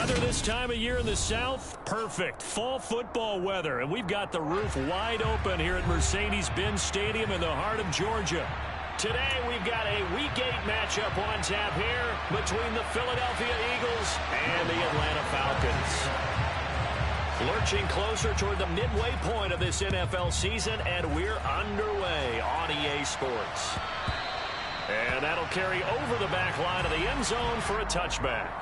Weather this time of year in the South, perfect. Fall football weather, and we've got the roof wide open here at Mercedes-Benz Stadium in the heart of Georgia. Today, we've got a Week 8 matchup on tap here between the Philadelphia Eagles and the Atlanta Falcons. Lurching closer toward the midway point of this NFL season, and we're underway on EA Sports. And that'll carry over the back line of the end zone for a touchback.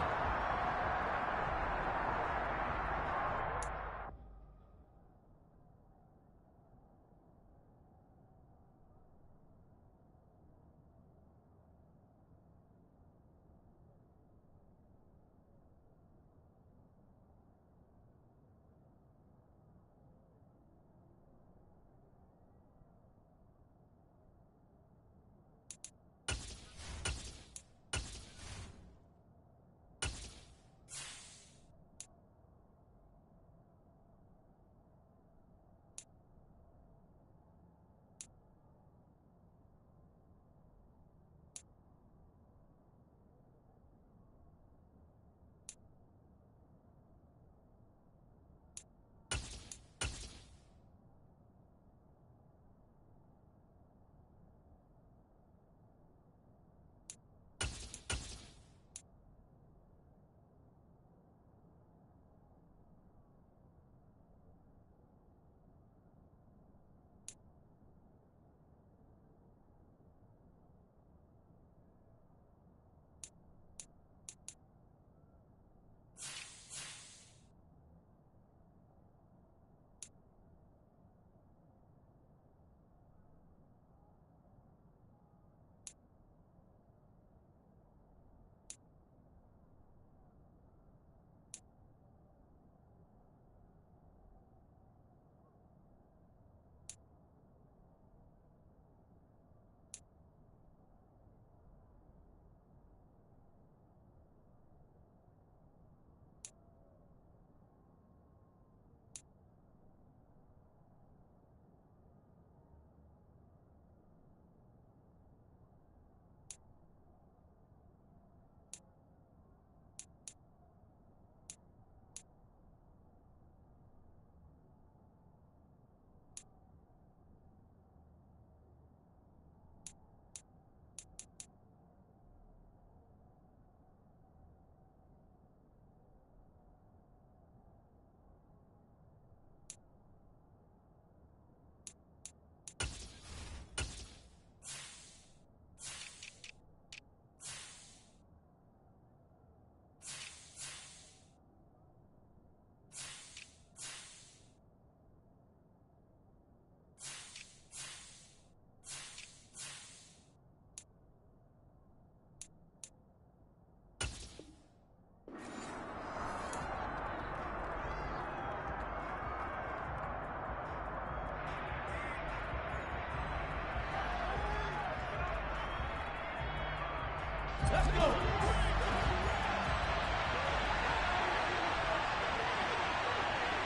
Let's go.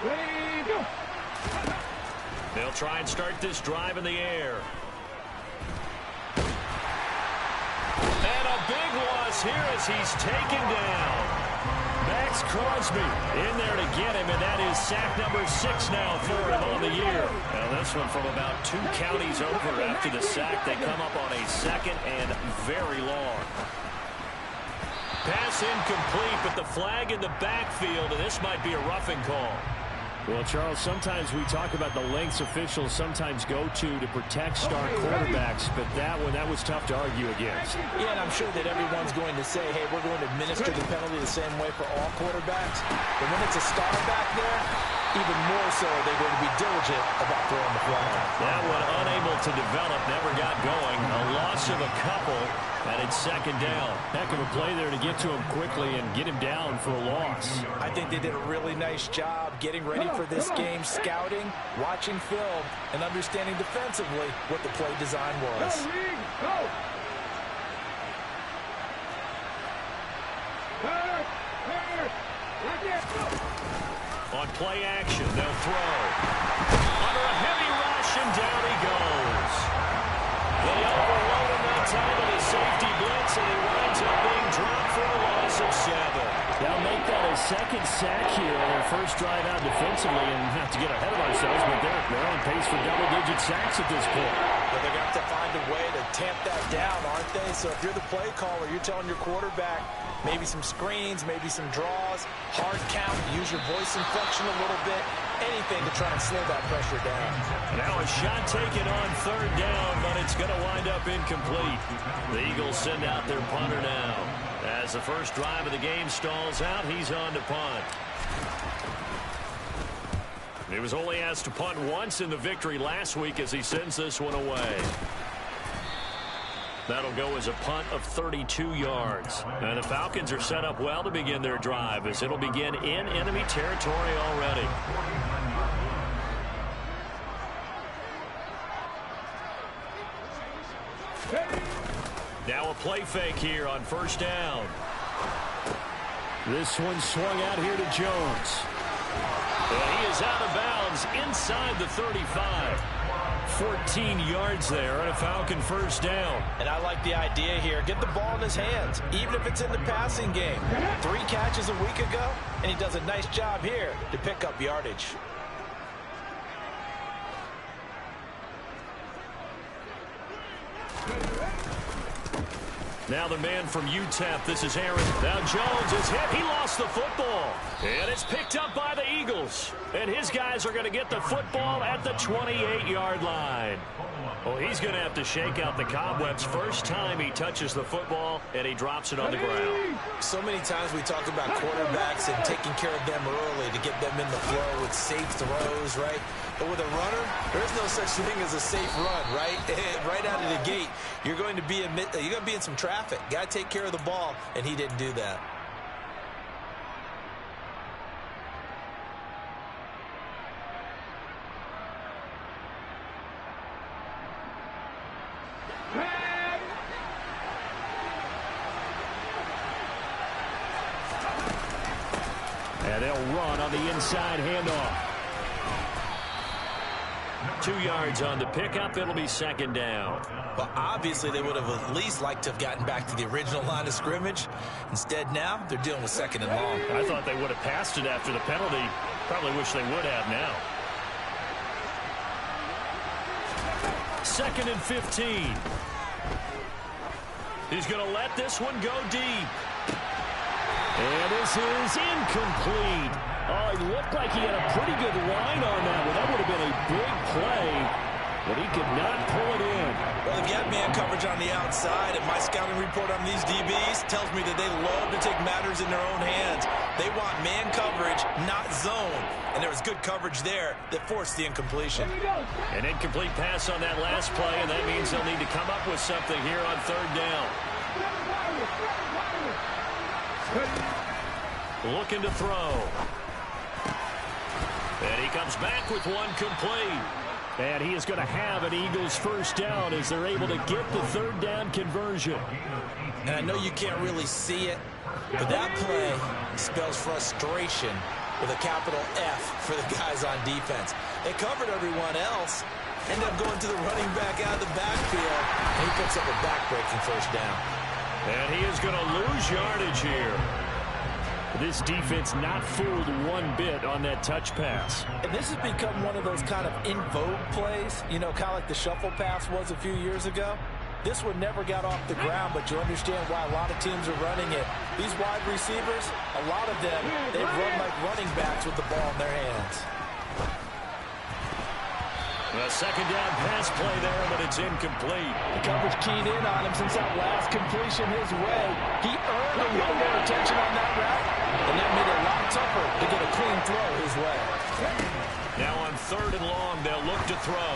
Ready, go. They'll try and start this drive in the air. And a big loss here as he's taken down. Max Crosby in there to get him, and that is sack number 6 now for him on the year. Now this one from about 2 counties over after the sack. They come up on a second and very long. Pass incomplete, but the flag in the backfield, and this might be a roughing call. Well, Charles, sometimes we talk about the lengths officials sometimes go to protect star quarterbacks, but that was tough to argue against. Yeah, and I'm sure that everyone's going to say, hey, we're going to administer the penalty the same way for all quarterbacks. But when it's a star back there, even more so, they're going to be diligent about throwing the flag. That one unable to develop, never got going. A loss of a couple, and it's second down. Heck of a play there to get to him quickly and get him down for a loss. I think they did a really nice job getting ready for this game, scouting, watching film, and understanding defensively what the play design was. Go. On play action, they'll throw. Under a heavy rush, and down he goes. They overload him that time with a safety blitz, and he winds up being dropped for a loss of 7. They'll make that a second sack here on their first drive out defensively, and not to get ahead of ourselves, but they're on pace for double-digit sacks at this point. But they're going to have to find a way to tamp that down, aren't they? So if you're the play caller, you're telling your quarterback maybe some screens, maybe some draws, hard count, use your voice inflection a little bit, anything to try and slow that pressure down. Now a shot taken on third down, but it's going to wind up incomplete. The Eagles send out their punter now. As the first drive of the game stalls out, he's on to punt. He was only asked to punt once in the victory last week as he sends this one away. That'll go as a punt of 32 yards. And the Falcons are set up well to begin their drive as it'll begin in enemy territory already. Now a play fake here on first down. This one swung out here to Jones. And he is out of bounds inside the 35. 14 yards there and a Falcon first down. And I like the idea here. Get the ball in his hands, even if it's in the passing game. 3 catches a week ago, and he does a nice job here to pick up yardage. Now the man from UTEP, this is Aaron. Now Jones is hit. He lost the football. And it's picked up by the Eagles. And his guys are going to get the football at the 28-yard line. Well, he's going to have to shake out the cobwebs first time he touches the football, and he drops it on the ground. So many times we talk about quarterbacks and taking care of them early to get them in the flow with safe throws, right? But with a runner, there's no such thing as a safe run, right? Right out of the gate, you're going to be in some traffic. Got to take care of the ball, and he didn't do that. And they'll run on the inside handoff. 2 yards on the pickup. It'll be second down. Well, obviously, they would have at least liked to have gotten back to the original line of scrimmage. Instead, now, they're dealing with second and long. I thought they would have passed it after the penalty. Probably wish they would have now. 2nd and 15. He's going to let this one go deep. And this is incomplete. Oh, he looked like he had a pretty good line on that one. That would have been a big play, but he could not pull it in. Well, they've got man coverage on the outside, and my scouting report on these DBs tells me that they love to take matters in their own hands. They want man coverage, not zone. And there was good coverage there that forced the incompletion. An incomplete pass on that last play, and that means they'll need to come up with something here on third down. Looking to throw. And he comes back with one complete. And he is going to have an Eagles first down as they're able to get the third down conversion. And I know you can't really see it, but that play spells frustration with a capital F for the guys on defense. They covered everyone else, end up going to the running back out of the backfield, and he picks up a back-breaking first down. And he is going to lose yardage here. This defense not fooled one bit on that touch pass. And this has become one of those kind of in vogue plays, you know, kind of like the shuffle pass was a few years ago. This one never got off the ground, but you understand why a lot of teams are running it. These wide receivers, a lot of them, they run like running backs with the ball in their hands. A second down pass play there, but it's incomplete. The coverage keyed in on him since that last completion his way. He earned a little more attention on that route, and that made it a lot tougher to get a clean throw his way. Now on third and long, they'll look to throw.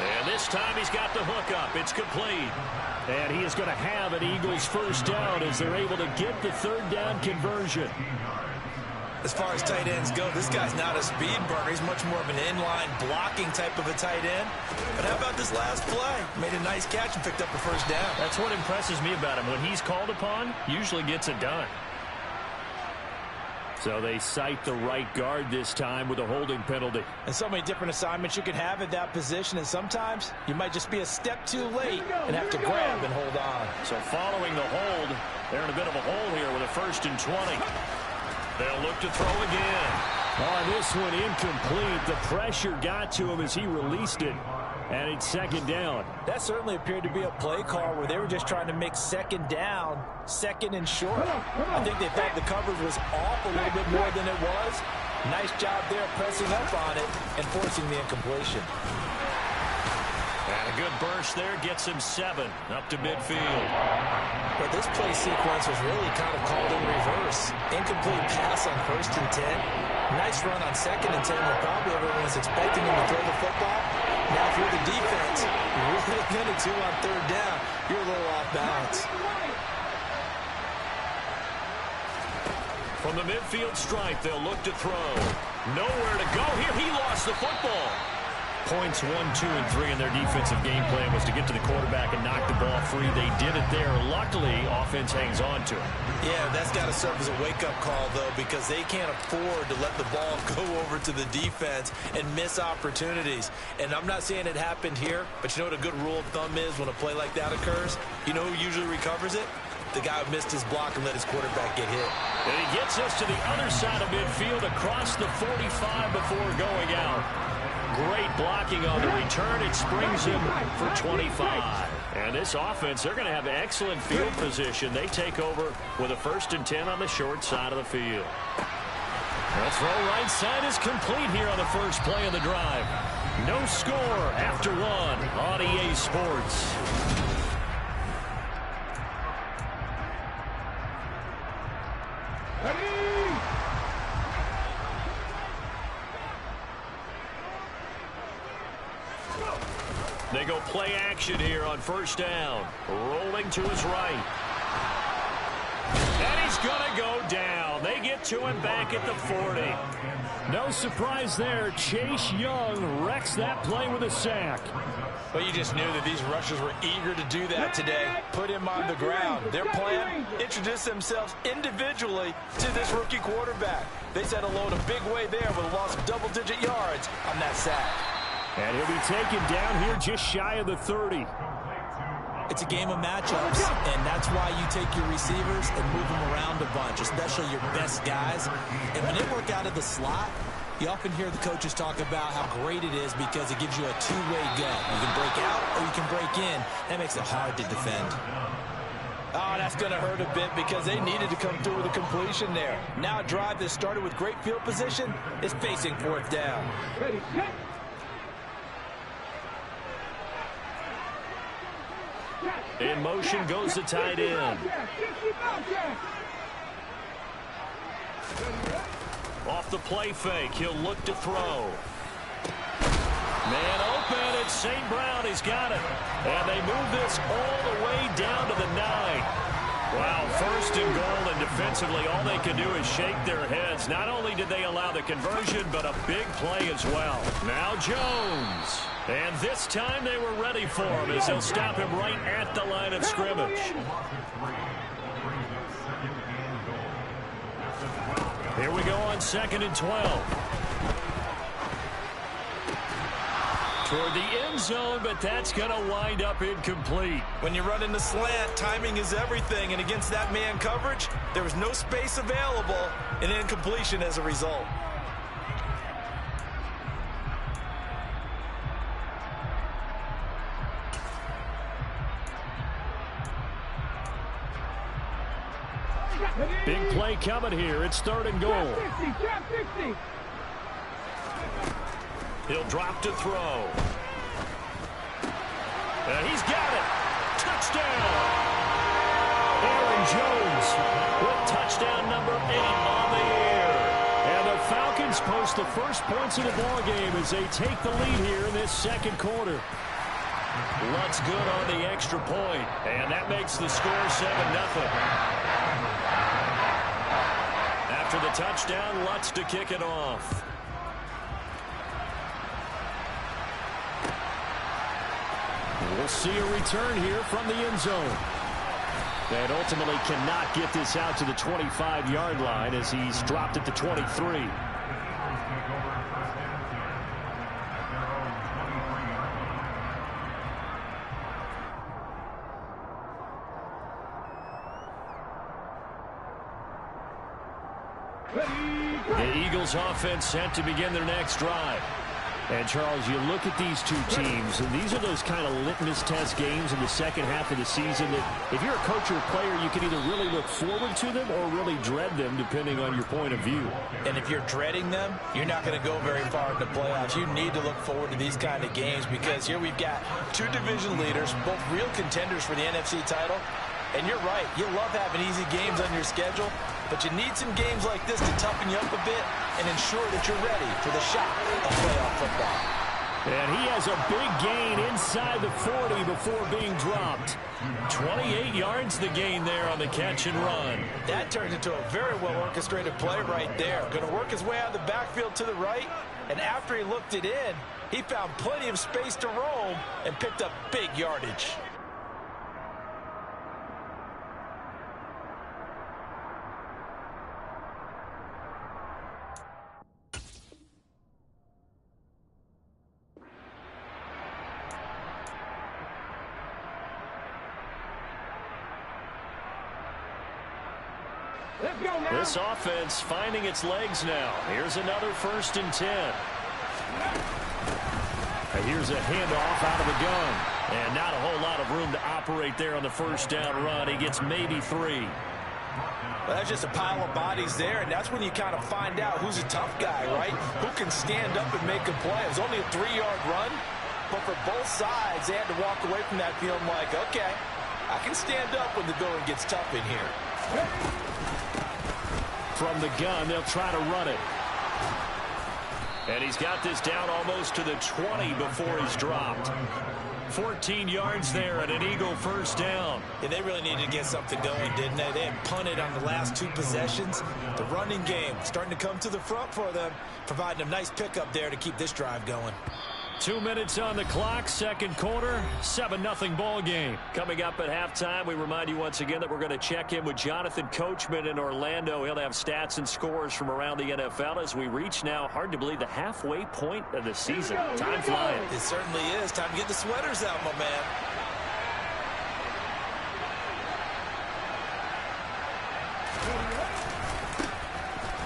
And this time he's got the hook up. It's complete. And he is going to have an Eagles first down as they're able to get the third down conversion. As far as tight ends go, this guy's not a speed burner. He's much more of an inline blocking type of a tight end. But how about this last play? Made a nice catch and picked up a first down. That's what impresses me about him. When he's called upon, usually gets it done. So they cite the right guard this time with a holding penalty. And so many different assignments you can have at that position, and sometimes you might just be a step too late and have to grab and hold on. So following the hold, they're in a bit of a hole here with a 1st and 20. They'll look to throw again. Oh, this one incomplete. The pressure got to him as he released it. And it's 2nd down. That certainly appeared to be a play call where they were just trying to make 2nd down, 2nd and short. I think they thought the coverage was off a little bit more than it was. Nice job there pressing up on it and forcing the incompletion. And a good burst there gets him 7 up to midfield. But this play sequence was really kind of called in reverse. Incomplete pass on 1st and 10. Nice run on 2nd and 10 where probably everyone was expecting him to throw the football. Now if you're the defense, you're really going to do on 3rd down. You're a little off balance. From the midfield stripe, they'll look to throw. Nowhere to go here. He lost the football. Points 1, 2, and 3 in their defensive game plan was to get to the quarterback and knock the ball free. They did it there. Luckily, offense hangs on to it. Yeah, that's got to serve as a wake-up call, though, because they can't afford to let the ball go over to the defense and miss opportunities. And I'm not saying it happened here, but you know what a good rule of thumb is when a play like that occurs? You know who usually recovers it? The guy who missed his block and let his quarterback get hit. And he gets us to the other side of midfield across the 45 before going out. Great blocking on the return. It springs him for 25. And this offense, they're going to have excellent field position. They take over with a 1st and 10 on the short side of the field. The throw right side is complete here on the first play of the drive. No score after 1 on EA Sports. They go play action here on 1st down. Rolling to his right. And he's going to go down. They get to him back at the 40. No surprise there. Chase Young wrecks that play with a sack. But you just knew that these rushers were eager to do that today. Put him on the ground. Their plan, introduce themselves individually to this rookie quarterback. They set a load a big way there with a loss of double-digit yards on that sack. And he'll be taken down here just shy of the 30. It's a game of matchups, and that's why you take your receivers and move them around a bunch, especially your best guys. And when they work out of the slot, you often hear the coaches talk about how great it is because it gives you a two-way go. You can break out or you can break in. That makes it hard to defend. Oh, that's going to hurt a bit because they needed to come through with a completion there. Now a drive that started with great field position is facing 4th down. Ready, set. In motion goes the tight end. Off the play fake, he'll look to throw. Man open, it's St. Brown, he's got it. And they move this all the way down to the 9. Wow, 1st and goal, and defensively all they can do is shake their heads. Not only did they allow the conversion, but a big play as well. Now Jones. And this time they were ready for him as they'll stop him right at the line of scrimmage. Here we go on 2nd and 12. Toward the end zone, but that's going to wind up incomplete. When you run in the slant, timing is everything, and against that man coverage, there was no space available, and incompletion as a result. Big play coming here. It's 3rd and goal. He'll drop to throw. And he's got it. Touchdown. Aaron Jones with touchdown number 8 on the air. And the Falcons post the first points of the ballgame as they take the lead here in this 2nd quarter. Lutz good on the extra point, and that makes the score 7-0. After the touchdown, Lutz to kick it off. We'll see a return here from the end zone. And ultimately cannot get this out to the 25-yard line as he's dropped at the 23. The Eagles offense set to begin their next drive. And, Charles, you look at these two teams, and these are those kind of litmus test games in the second half of the season that if you're a coach or a player, you can either really look forward to them or really dread them, depending on your point of view. And if you're dreading them, you're not going to go very far in the playoffs. You need to look forward to these kind of games because here we've got two division leaders, both real contenders for the NFC title. And you're right, you love having easy games on your schedule, but you need some games like this to toughen you up a bit and ensure that you're ready for the shot of playoff football. And he has a big gain inside the 40 before being dropped. 28 yards the gain there on the catch and run. That turned into a very well-orchestrated play right there. Going to work his way out of the backfield to the right, and after he looked it in, he found plenty of space to roam and picked up big yardage. This offense finding its legs now. Here's another 1st and 10. And here's a handoff out of the gun. And not a whole lot of room to operate there on the first down run. He gets maybe 3. Well, that's just a pile of bodies there, and that's when you kind of find out who's a tough guy, right? Who can stand up and make a play. It was only a 3-yard run, but for both sides, they had to walk away from that feeling like, okay, I can stand up when the going gets tough in here. From the gun, they'll try to run it. And he's got this down almost to the 20 before he's dropped. 14 yards there and an Eagle 1st down. And they really needed to get something going, didn't they? They had punted on the last 2 possessions. The running game starting to come to the front for them, providing a nice pickup there to keep this drive going. 2 minutes on the clock, second quarter, 7-0 ball game. Coming up at halftime, we remind you once again that we're going to check in with Jonathan Coachman in Orlando. He'll have stats and scores from around the NFL as we reach now, hard to believe, the halfway point of the season. Time flying. It certainly is. Time to get the sweaters out, my man.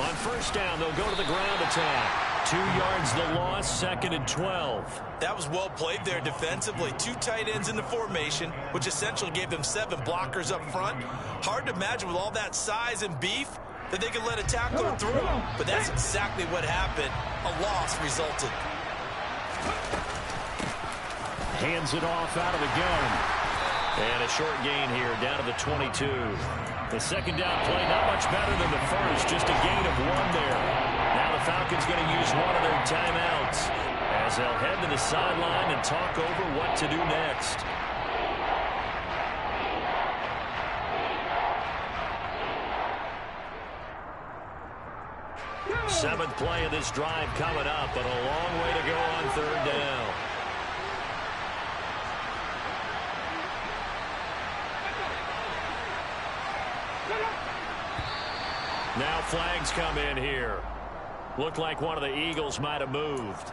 On 1st down, they'll go to the ground attack. 2 yards the loss, 2nd and 12. That was well played there defensively. 2 tight ends in the formation, which essentially gave them 7 blockers up front. Hard to imagine with all that size and beef that they could let a tackler through. But that's exactly what happened. A loss resulted. Hands it off out of the gun. And a short gain here down to the 22. The second down play not much better than the first, just a gain of 1 there. Now the Falcons going to use one of their timeouts as they'll head to the sideline and talk over what to do next. Seventh play of this drive coming up, but a long way to go on 3rd down. Now flags come in here. Looked like one of the Eagles might have moved.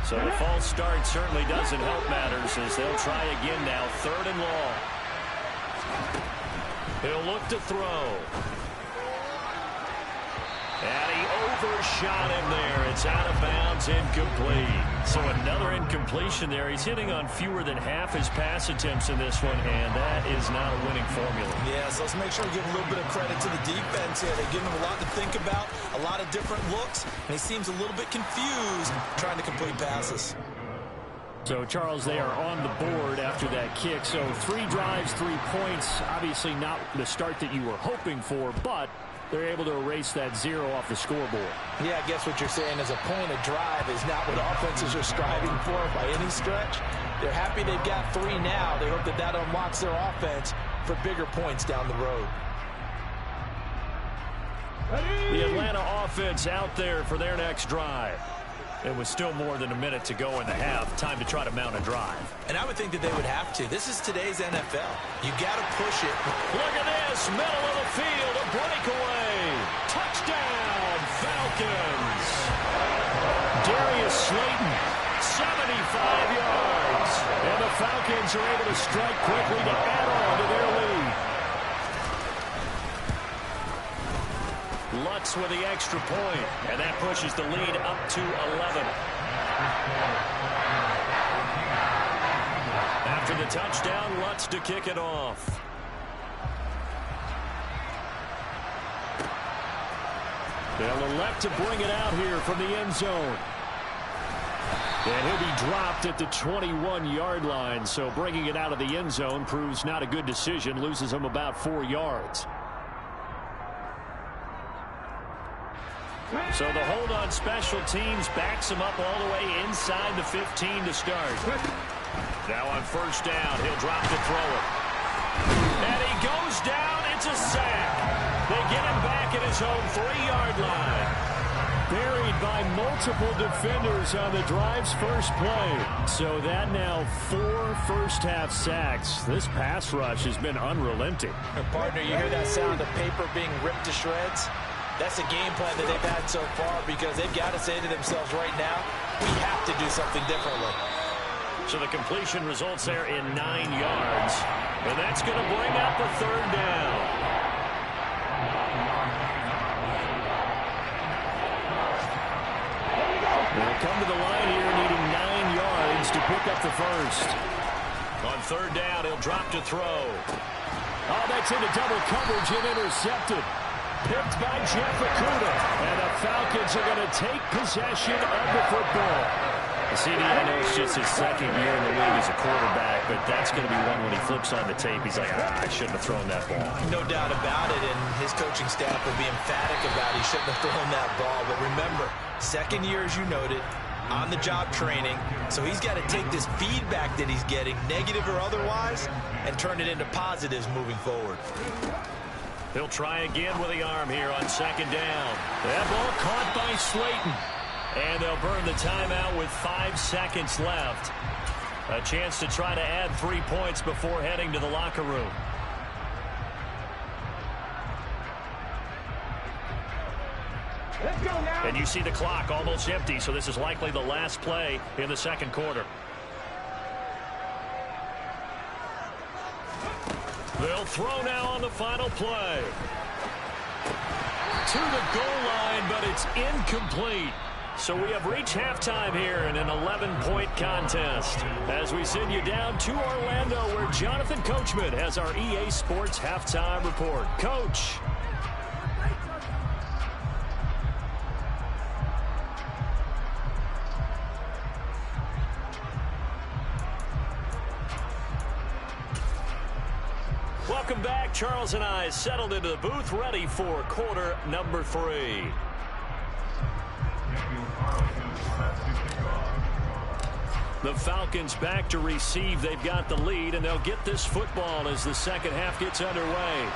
So the false start certainly doesn't help matters as they'll try again now. 3rd and long. He'll look to throw. And he overshot him there. It's out of bounds, incomplete. So another incompletion there. He's hitting on fewer than half his pass attempts in this one, and that is not a winning formula. Yeah, so let's make sure we give a little bit of credit to the defense here. They're giving him a lot to think about, a lot of different looks, and he seems a little bit confused trying to complete passes. So, Charles, they are on the board after that kick. So 3 drives, 3 points. Obviously not the start that you were hoping for, but they're able to erase that 0 off the scoreboard. Yeah, I guess what you're saying is a point of drive is not what offenses are striving for by any stretch. They're happy they've got 3 now. They hope that that unlocks their offense for bigger points down the road. The Atlanta offense out there for their next drive. It was still more than a minute to go in the half. Time to try to mount a drive. And I would think that they would have to. This is today's NFL. You got to push it. Look at this. Middle of the field. A breakaway. Touchdown, Falcons. Darius Slayton, 75 yards. And the Falcons are able to strike quickly to add on to their lead. Lutz with the extra point, and that pushes the lead up to 11. After the touchdown, Lutz to kick it off. They'll elect to bring it out here from the end zone. And he'll be dropped at the 21-yard line, so bringing it out of the end zone proves not a good decision, loses him about 4 yards. So the hold on special teams backs him up all the way inside the 15 to start. Now on first down, he'll drop to throw it. And he goes down. It's a sack. They get him back at his own 3-yard line. Buried by multiple defenders on the drive's first play. So that now 4 first-half sacks. This pass rush has been unrelenting. Partner, you hear that sound of paper being ripped to shreds? That's the game plan that they've had so far because they've got to say to themselves right now, we have to do something differently. So the completion results there in 9 yards. And that's going to bring up a third down. They'll come to the line here needing 9 yards to pick up the first. On third down, he'll drop to throw. Oh, that's into double coverage and intercepted. Picked by Jeff Okudah. And the Falcons are going to take possession of the football. CD, I know it's just his second year in the league as a quarterback, but that's going to be one when he flips on the tape. He's like, I shouldn't have thrown that ball. No doubt about it, and his coaching staff will be emphatic about he shouldn't have thrown that ball. But remember, second year, as you noted, on-the-job training. So he's got to take this feedback that he's getting, negative or otherwise, and turn it into positives moving forward. He'll try again with the arm here on second down. That ball caught by Slayton. And they'll burn the timeout with 5 seconds left. A chance to try to add 3 points before heading to the locker room. Let's go now. And you see the clock almost empty, so this is likely the last play in the second quarter. They'll throw now on the final play. To the goal line, but it's incomplete. So we have reached halftime here in an 11-point contest. As we send you down to Orlando, where Jonathan Coachman has our EA Sports halftime report. Coach. Welcome back. Charles and I settled into the booth, ready for quarter number 3. The Falcons back to receive. They've got the lead, and they'll get this football as the second half gets underway.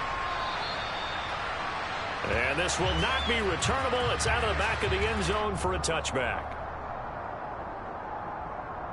And this will not be returnable. It's out of the back of the end zone for a touchback.